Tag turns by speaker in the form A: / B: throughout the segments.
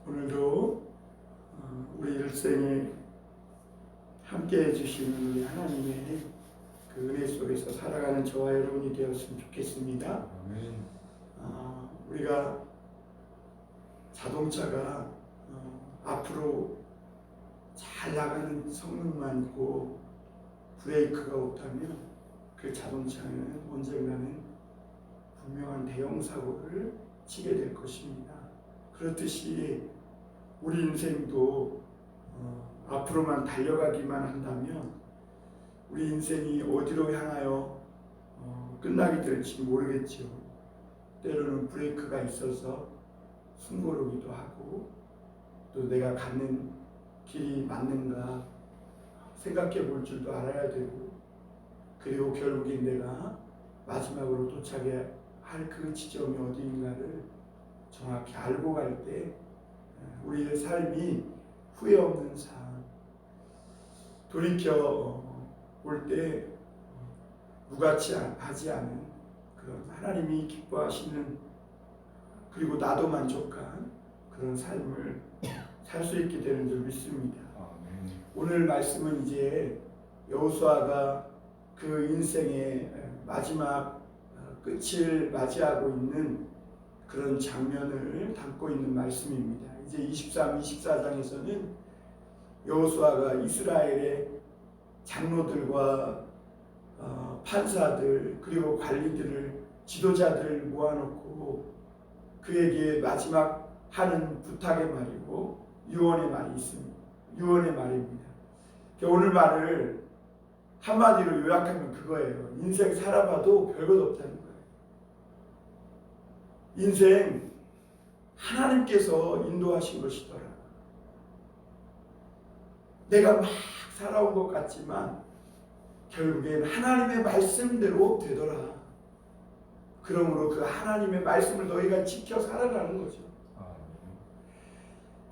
A: 오늘도 우리 일생에 함께 해주시는 우리 하나님의 그 은혜 속에서 살아가는 저와 여러분이 되었으면 좋겠습니다. 우리가 자동차가 앞으로 잘 나가는 성능만 있고 브레이크가 없다면 그 자동차는 언젠가는 분명한 대형 사고를 치게 될 것입니다. 그렇듯이 우리 인생도 앞으로만 달려가기만 한다면 우리 인생이 어디로 향하여 끝나게 될지 모르겠지요. 때로는 브레이크가 있어서 숨고르기도 하고 또 내가 가는 길이 맞는가 생각해 볼 줄도 알아야 되고, 그리고 결국엔 내가 마지막으로 도착해야 할 그 지점이 어디인가를 정확히 알고 갈 때 우리의 삶이 후회 없는 삶, 돌이켜 볼 때 무가치 하지 않은 그런 하나님이 기뻐하시는, 그리고 나도 만족한 그런 삶을 살 수 있게 되는 줄 믿습니다. 오늘 말씀은 이제 여호수아가 그 인생의 마지막 끝을 맞이하고 있는 그런 장면을 담고 있는 말씀입니다. 이제 23, 24장에서는 여호수아가 이스라엘의 장로들과 판사들 그리고 관리들을, 지도자들을 모아놓고 그에게 마지막 하는 부탁의 말이고 유언의 말이 있습니다. 유언의 말입니다. 오늘 말을 한마디로 요약하면 그거예요. 인생 살아봐도 별것 없다는 거예요. 인생 하나님께서 인도하신 것이더라. 내가 막 살아온 것 같지만 결국엔 하나님의 말씀대로 되더라. 그러므로 그 하나님의 말씀을 너희가 지켜 살아가는 거죠.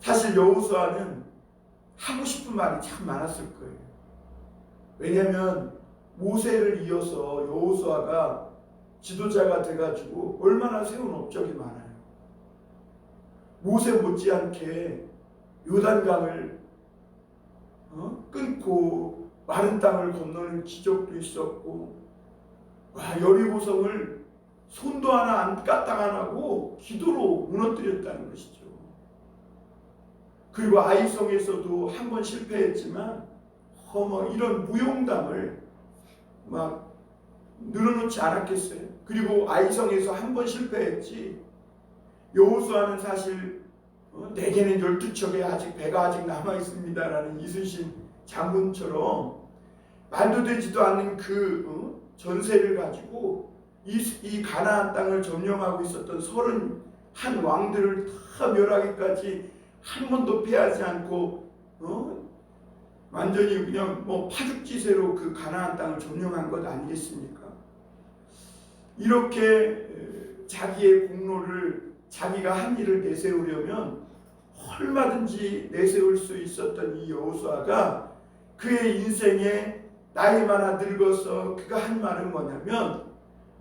A: 사실 여호수아는 하고 싶은 말이 참 많았을 거예요. 왜냐하면 모세를 이어서 여호수아가 지도자가 돼가지고 얼마나 세운 업적이 많아요. 모세 못지않게 요단강을 끊고 마른 땅을 건너는 기적도 있었고, 여리고성을 손도 하나 안 까딱 안 하고 기도로 무너뜨렸다는 것이죠. 그리고 아이성에서도 한 번 실패했지만 이런 무용담을 막 늘어놓지 않았겠어요. 그리고 아이성에서 한 번 실패했지, 여호수아는 사실 내게는 12척에 아직 배가 아직 남아있습니다라는 이순신 장군처럼 말도 되지도 않는 그 전세를 가지고 이 가나안 땅을 점령하고 있었던 31 왕들을 다 멸하기까지 한 번도 패하지 않고 완전히 그냥 파죽지세로 그 가나안 땅을 점령한 것 아니겠습니까? 이렇게 자기의 공로를, 자기가 한 일을 내세우려면 얼마든지 내세울 수 있었던 이 여호수아가 그의 인생에 나이 많아 늙어서 그가 한 말은 뭐냐면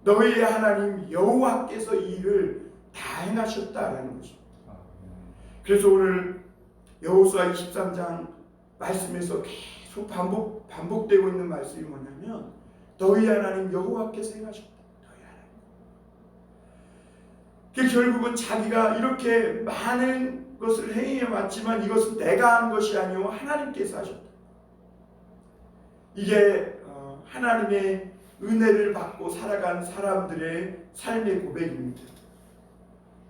A: 너희의 하나님 여호와께서 이 일을 다 행하셨다라는 것입니다. 그래서 오늘 여호수아 23장 말씀에서 계속 반복되고 있는 말씀이 뭐냐면 너희 하나님 여호와께서 행하셨다. 너희 하나님. 결국은 자기가 이렇게 많은 것을 행해 왔지만 이것은 내가 한 것이 아니오 하나님께서 하셨다. 이게 하나님의 은혜를 받고 살아간 사람들의 삶의 고백입니다.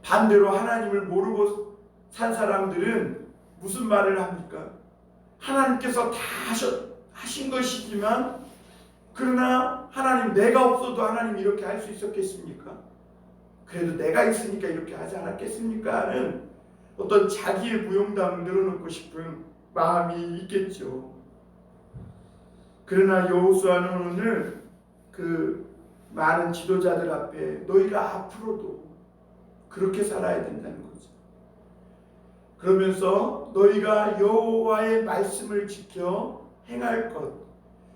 A: 반대로 하나님을 모르고 산 사람들은 무슨 말을 합니까? 하나님께서 다 하신 것이지만, 그러나 하나님, 내가 없어도 하나님 이렇게 할 수 있었겠습니까? 그래도 내가 있으니까 이렇게 하지 않았겠습니까? 하는 어떤 자기의 무용담을 늘어놓고 싶은 마음이 있겠죠. 그러나 여호수아는 오늘 그 많은 지도자들 앞에 너희가 앞으로도 그렇게 살아야 된다는 거죠. 그러면서 너희가 여호와의 말씀을 지켜 행할 것,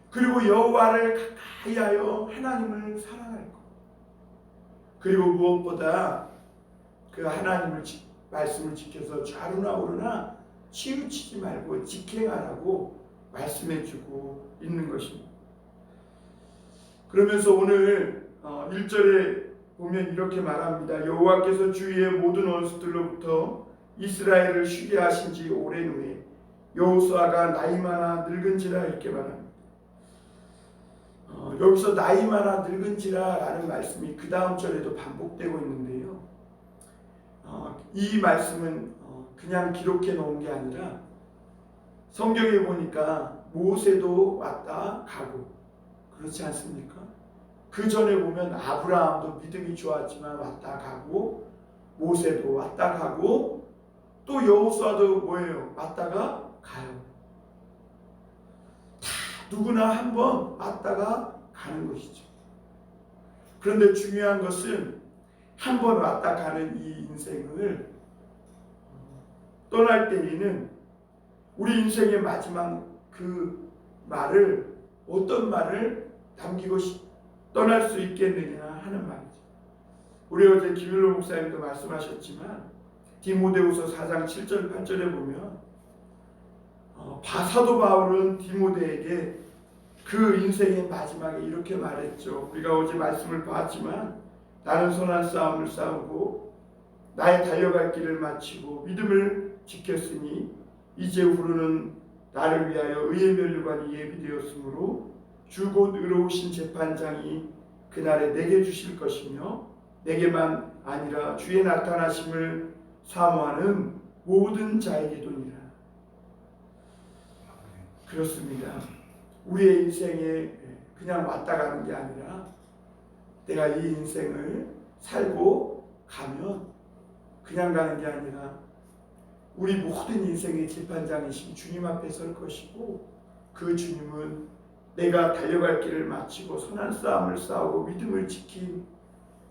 A: 그리고 여호와를 가까이 하여 하나님을 사랑할 것, 그리고 무엇보다 그 하나님을 말씀을 지켜서 좌로나 우로나 치우치지 말고 직행하라고 말씀해주고 있는 것입니다. 그러면서 오늘 1절에 보면 이렇게 말합니다. 여호와께서 주위의 모든 원수들로부터 이스라엘을 쉬게 하신 지 오랜 후에 여호수아가 나이 많아 늙은지라 이렇게 말합니다. 여기서 나이 많아 늙은지라 라는 말씀이 그 다음 절에도 반복되고 있는데요. 이 말씀은 그냥 기록해 놓은 게 아니라 성경에 보니까 모세도 왔다 가고 그렇지 않습니까? 그 전에 보면 아브라함도 믿음이 좋았지만 왔다 가고 모세도 왔다 가고 또 여호수아도 뭐예요? 왔다가 가요. 다 누구나 한번 왔다가 가는 것이죠. 그런데 중요한 것은 한 번 왔다 가는 이 인생을 떠날 때에는 우리 인생의 마지막 그 말을 어떤 말을 남기고 떠날 수 있겠느냐 하는 말이죠. 우리 어제 김일로 목사님도 말씀하셨지만 디모데후서 4장 7절 8절에 보면 사도 바울은 디모데에게 그 인생의 마지막에 이렇게 말했죠. 우리가 어제 말씀을 봤지만 나는 선한 싸움을 싸우고 나의 달려갈 길을 마치고 믿음을 지켰으니 이제 후로는 나를 위하여 의의 면류관이 예비되었으므로 주 곧 의로우신 재판장이 그날에 내게 주실 것이며 내게만 아니라 주의 나타나심을 사모하는 모든 자에게도니라. 그렇습니다. 우리의 인생에 그냥 왔다 가는 게 아니라 내가 이 인생을 살고 가면 그냥 가는 게 아니라 우리 모든 인생의 재판장이신 주님 앞에 설 것이고 그 주님은 내가 달려갈 길을 마치고 선한 싸움을 싸우고 믿음을 지킨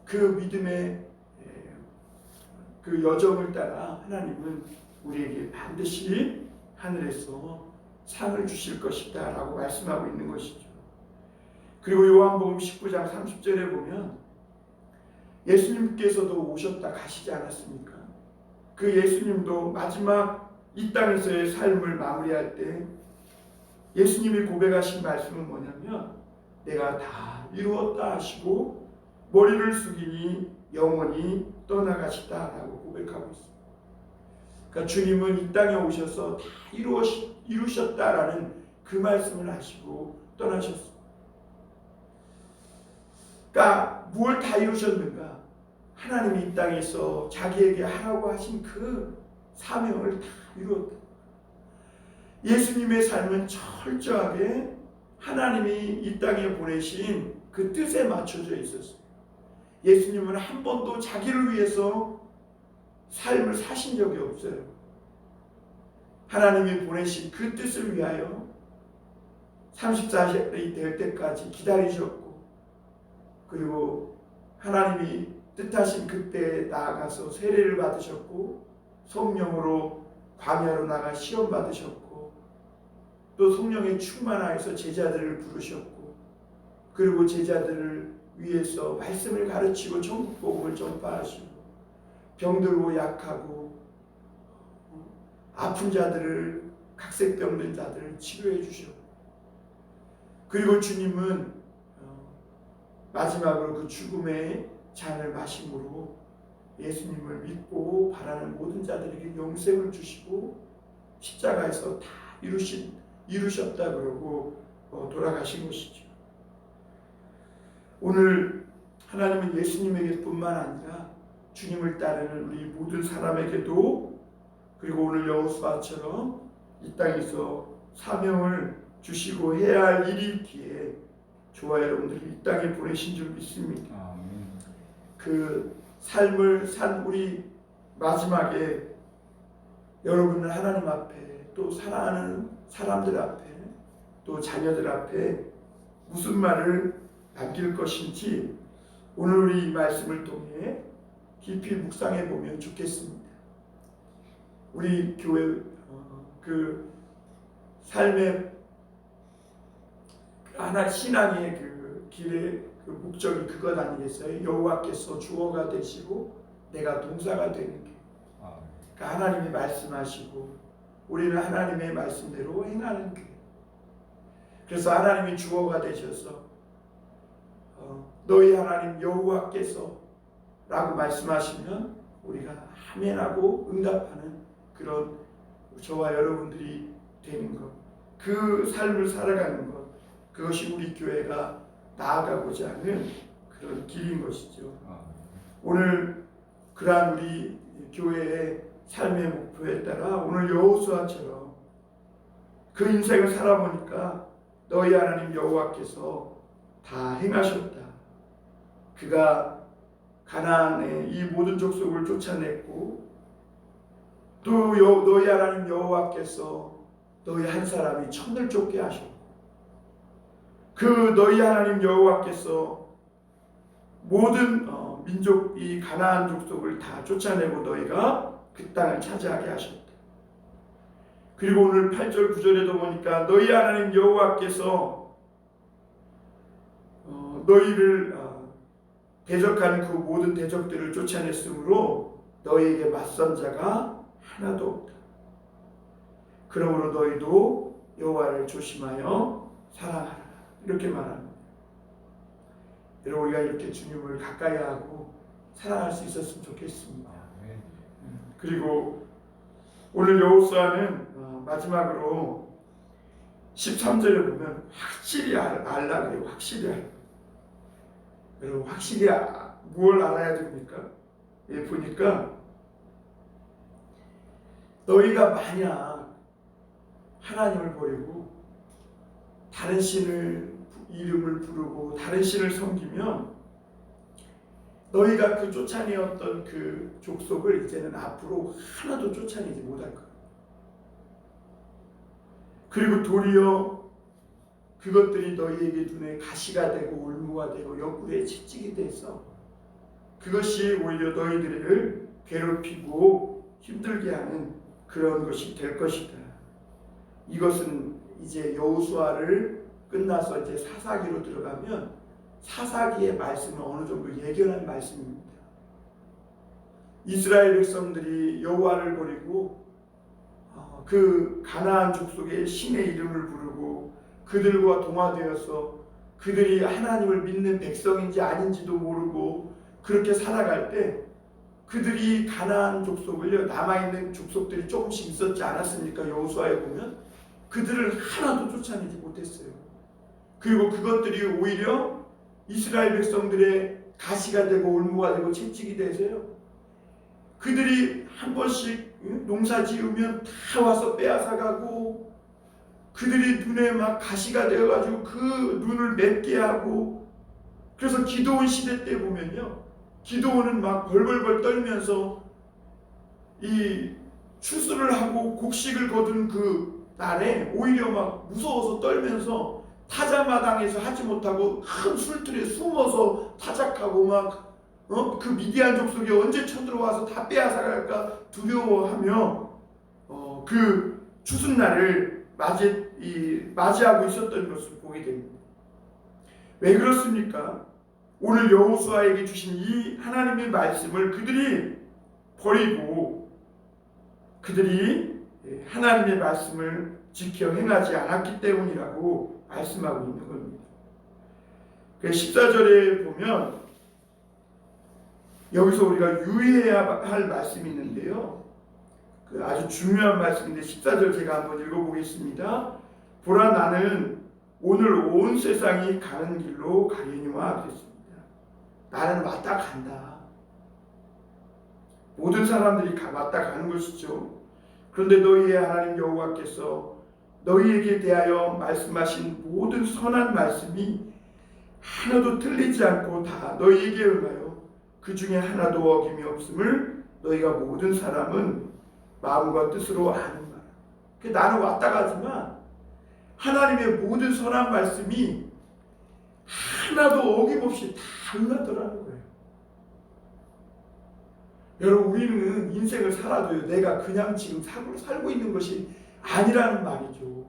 A: 그 믿음의 그 여정을 따라 하나님은 우리에게 반드시 하늘에서 상을 주실 것이다 라고 말씀하고 있는 것이죠. 그리고 요한복음 19장 30절에 보면 예수님께서도 오셨다 가시지 않았습니까? 그 예수님도 마지막 이 땅에서의 삶을 마무리할 때 예수님이 고백하신 말씀은 뭐냐면 내가 다 이루었다 하시고 머리를 숙이니 영원히 떠나가시다 라고 고백하고 있습니다. 그러니까 주님은 이 땅에 오셔서 다 이루셨다라는 그 말씀을 하시고 떠나셨습니다. 그러니까 무엇을 다 이루셨는가? 하나님이 이 땅에서 자기에게 하라고 하신 그 사명을 다 이루었다. 예수님의 삶은 철저하게 하나님이 이 땅에 보내신 그 뜻에 맞춰져 있었어요. 예수님은 한 번도 자기를 위해서 삶을 사신 적이 없어요. 하나님이 보내신 그 뜻을 위하여 34살이 될 때까지 기다리셨고 그리고 하나님이 뜻하신 그때에 나아가서 세례를 받으셨고 성령으로 광야로 나가 시험 받으셨고 또 성령의 충만하여서 제자들을 부르셨고 그리고 제자들을 위해서 말씀을 가르치고 천국 복음을 전파하시고 병들고 약하고 아픈 자들을 각색병든 자들을 치료해 주셨고 그리고 주님은 마지막으로 그 죽음의 잔을 마심으로 예수님을 믿고 바라는 모든 자들에게 영생을 주시고 십자가에서 다 이루셨다 그러고 돌아가신 것이죠. 오늘 하나님은 예수님에게 뿐만 아니라 주님을 따르는 우리 모든 사람에게도 그리고 오늘 여호수아처럼 이 땅에서 사명을 주시고 해야 할 일이 있기에 저와 여러분들이 이 땅에 보내신 줄 믿습니다. 그 삶을 산 우리 마지막에 여러분은 하나님 앞에 또 사랑하는 사람들 앞에 또 자녀들 앞에 무슨 말을 남길 것인지 오늘 우리 이 말씀을 통해 깊이 묵상해 보면 좋겠습니다. 우리 교회 그 삶의 하나 신앙의 그 길의 그 목적이 그것 아니겠어요? 여호와께서 주어가 되시고 내가 동사가 되는 게 그러니까 하나님이 말씀하시고 우리는 하나님의 말씀대로 행하는 교회. 그래서 하나님이 주어가 되셔서 너희 하나님 여호와께서 라고 말씀하시면 우리가 아멘하고 응답하는 그런 저와 여러분들이 되는 것, 그 삶을 살아가는 것, 그것이 우리 교회가 나아가고자 하는 그런 길인 것이죠. 오늘 그러한 우리 교회의 삶의 목표에 따라 오늘 여호수아처럼 그 인생을 살아보니까 너희 하나님 여호와께서 다 행하셨다. 그가 가나안의 이 모든 족속을 쫓아냈고 또 너희 하나님 여호와께서 너희 한 사람이 천을 쫓게 하셨고 그 너희 하나님 여호와께서 모든 민족 이 가나안 족속을 다 쫓아내고 너희가 그 땅을 차지하게 하셨다. 그리고 오늘 8절 9절에도 보니까 너희 하나님 여호와께서 너희를 대적하는 그 모든 대적들을 쫓아냈으므로 너희에게 맞선 자가 하나도 없다. 그러므로 너희도 여호와를 조심하여 사랑하라. 이렇게 말합니다. 여러분 우리가 이렇게 주님을 가까이 하고 사랑할 수 있었으면 좋겠습니다. 그리고 오늘 여호수아는 마지막으로 13절에 보면 확실히 알라 그래요. 확실히 알라. 여러분 확실히 뭘 알아야 됩니까? 보니까 너희가 만약 하나님을 버리고 다른 신을 이름을 부르고 다른 신을 섬기면 너희가 그 쫓아내었던 그 족속을 이제는 앞으로 하나도 쫓아내지 못할 거예요. 그리고 도리어 그것들이 너희에게 눈에 가시가 되고 울무가 되고 옆구리에 채찍이 돼서 그것이 오히려 너희들을 괴롭히고 힘들게 하는 그런 것이 될 것이다. 이것은 이제 여호수아를 끝나서 이제 사사기로 들어가면 사사기의 말씀은 어느 정도 예견한 말씀입니다. 이스라엘 백성들이 여호와를 버리고 그 가나안 족속의 신의 이름을 부르고 그들과 동화되어서 그들이 하나님을 믿는 백성인지 아닌지도 모르고 그렇게 살아갈 때 그들이 가나안 족속을 남아있는 족속들이 조금씩 있었지 않았습니까? 여호수아에 보면 그들을 하나도 쫓아내지 못했어요. 그리고 그것들이 오히려 이스라엘 백성들의 가시가 되고 올무가 되고 채찍이 돼서요. 그들이 한 번씩 농사 지으면 다 와서 빼앗아가고 그들이 눈에 막 가시가 되어가지고 그 눈을 맵게 하고 그래서 기드온 시대 때 보면요. 기드온은 막 벌벌벌 떨면서 이 추수를 하고 곡식을 거둔 그 날에 오히려 막 무서워서 떨면서 타자마당에서 하지 못하고 큰 술틀에 숨어서 타작하고 막 그 미디안 족속이 언제 쳐들어와서 다 빼앗아갈까 두려워하며 그 추수날을 맞이하고 있었던 것을 보게 됩니다. 왜 그렇습니까? 오늘 여호수아에게 주신 이 하나님의 말씀을 그들이 버리고 그들이 하나님의 말씀을 지켜 행하지 않았기 때문이라고 말씀하고 있는 겁니다. 14절에 보면 여기서 우리가 유의해야 할 말씀이 있는데요. 그 아주 중요한 말씀인데 14절 제가 한번 읽어보겠습니다. 보라 나는 오늘 온 세상이 가는 길로 가려니와 그랬습니다. 나는 왔다 간다. 모든 사람들이 왔다 가는 것이죠. 그런데 너희의 하나님 여호와께서 너희에게 대하여 말씀하신 모든 선한 말씀이 하나도 틀리지 않고 다 너희에게 응하여 그 중에 하나도 어김이 없음을 너희가 모든 사람은 마음과 뜻으로 아는 바라. 나는 왔다 가지만 하나님의 모든 선한 말씀이 하나도 어김없이 다 응하더라는 거예요. 여러분 우리는 인생을 살아도요 내가 그냥 지금 살고 있는 것이 아니라는 말이죠.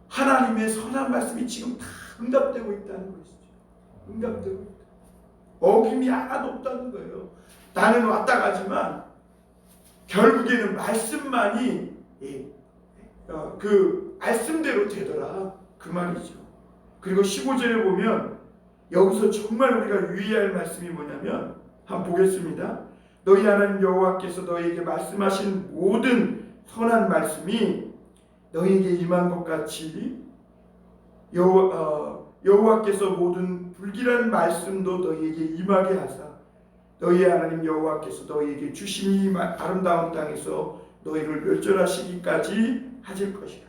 A: 하나님의 선한 말씀이 지금 다 응답되고 있다는 것이죠. 응답되고 있다. 어김이 하나도 없다는 거예요. 나는 왔다 가지만 결국에는 말씀만이 그 말씀대로 되더라 그 말이죠. 그리고 15절에 보면 여기서 정말 우리가 유의할 말씀이 뭐냐면 한번 보겠습니다. 너희 하나님 여호와께서 너희에게 말씀하신 모든 선한 말씀이 너희에게 임한 것 같이 여호와께서 모든 불길한 말씀도 너희에게 임하게 하사 너희 하나님 여호와께서 너희에게 주신 이 아름다운 땅에서 너희를 멸절하시기까지 하실 것이라.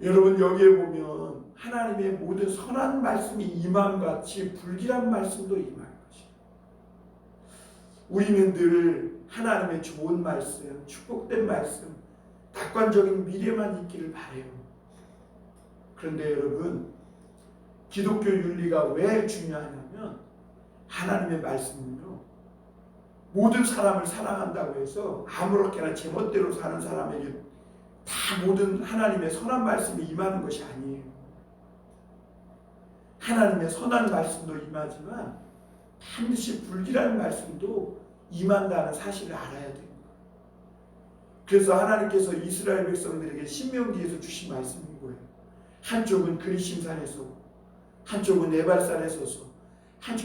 A: 여러분 여기에 보면 하나님의 모든 선한 말씀이 임함 같이 불길한 말씀도 임할 것이다. 우리는 늘 하나님의 좋은 말씀, 축복된 말씀, 낙관적인 미래만 있기를 바라요. 그런데 여러분 기독교 윤리가 왜 중요하냐면 하나님의 말씀은요 모든 사람을 사랑한다고 해서 아무렇게나 제멋대로 사는 사람에게 다 모든 하나님의 선한 말씀이 임하는 것이 아니에요. 하나님의 선한 말씀도 임하지만 반드시 불길한 말씀도 임한다는 사실을 알아야 됩니다. 그래서 하나님께서 이스라엘 백성들에게 신명기에서 주신 말씀인 거예요. 한쪽은 그리심산에서 한쪽은 에발산에 서서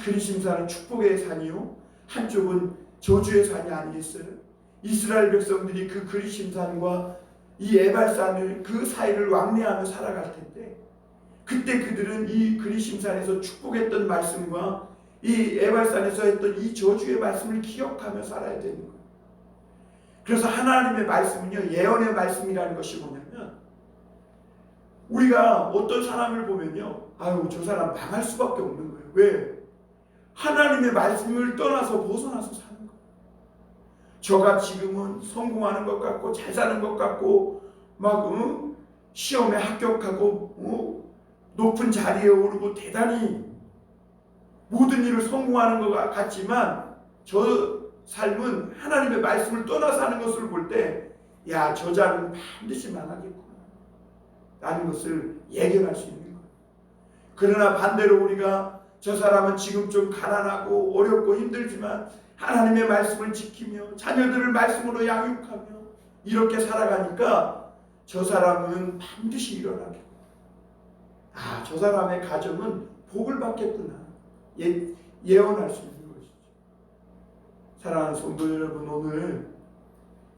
A: 그리심산은 축복의 산이요 한쪽은 저주의 산이 아니겠어요? 이스라엘 백성들이 그 그리심산과 이 에발산을 그 사이를 왕래하며 살아갈 텐데 그때 그들은 이 그리심산에서 축복했던 말씀과 이 에발산에서 했던 이 저주의 말씀을 기억하며 살아야 되는 거예요. 그래서 하나님의 말씀은요 예언의 말씀이라는 것이 뭐냐면 우리가 어떤 사람을 보면요 아유 저 사람 망할 수밖에 없는 거예요. 왜? 하나님의 말씀을 떠나서 벗어나서 사는 거예요. 저가 지금은 성공하는 것 같고 잘 사는 것 같고 막 시험에 합격하고 높은 자리에 오르고 대단히 모든 일을 성공하는 것 같지만 저 삶은 하나님의 말씀을 떠나서 하는 것을 볼 때 야 저 자는 반드시 망하겠구나 라는 것을 예견할 수 있는 거예요. 그러나 반대로 우리가 저 사람은 지금 좀 가난하고 어렵고 힘들지만 하나님의 말씀을 지키며 자녀들을 말씀으로 양육하며 이렇게 살아가니까 저 사람은 반드시 일어나겠구나. 아, 저 사람의 가정은 복을 받겠구나. 예언할 수 있는 것이죠. 사랑하는 성도 여러분, 오늘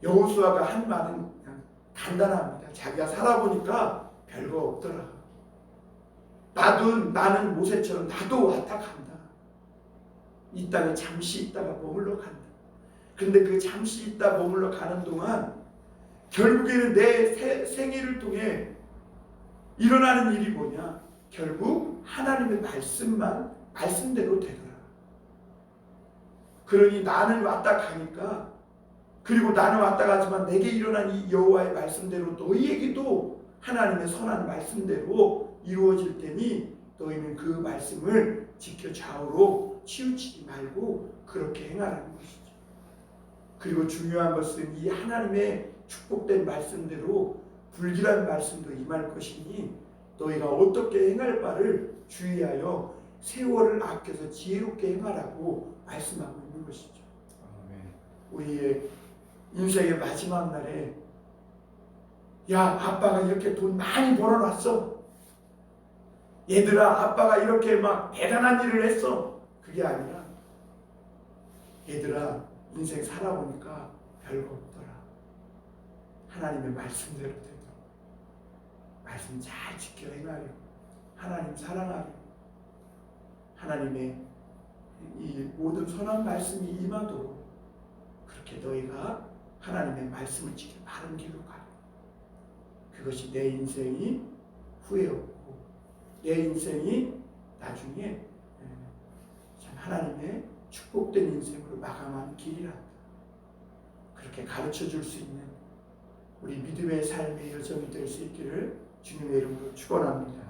A: 여호수아가 한 말은 그냥 간단합니다. 자기가 살아보니까 별거 없더라. 나는 모세처럼 나도 왔다 간다. 이 땅에 잠시 있다가 머물러 간다. 근데 그 잠시 있다 머물러 가는 동안 결국에는 내 생애를 통해 일어나는 일이 뭐냐? 결국 하나님의 말씀대로 되더라. 그러니 나는 왔다 가니까 그리고 나는 왔다 가지만 내게 일어난 이 여호와의 말씀대로 너희에게도 하나님의 선한 말씀대로 이루어질 테니 너희는 그 말씀을 지켜 좌우로 치우치지 말고 그렇게 행하라는 것이죠. 그리고 중요한 것은 이 하나님의 축복된 말씀대로 불길한 말씀도 임할 것이니 너희가 어떻게 행할 바를 주의하여 세월을 아껴서 지혜롭게 행하라고 말씀하고 있는 것이죠. 우리의 인생의 마지막 날에 야 아빠가 이렇게 돈 많이 벌어놨어. 얘들아 아빠가 이렇게 막 대단한 일을 했어. 그게 아니라 얘들아 인생 살아보니까 별거 없더라. 하나님의 말씀대로 되도록 말씀 잘 지켜 행하려 하나님 사랑하려 하나님의 이 모든 선한 말씀이 임하도록 그렇게 너희가 하나님의 말씀을 지켜 바른 길로 가려. 그것이 내 인생이 후회 없고 내 인생이 나중에 참 하나님의 축복된 인생으로 마감하는 길이란다. 그렇게 가르쳐 줄 수 있는 우리 믿음의 삶의 여정이 될 수 있기를 주님의 이름으로 축원합니다.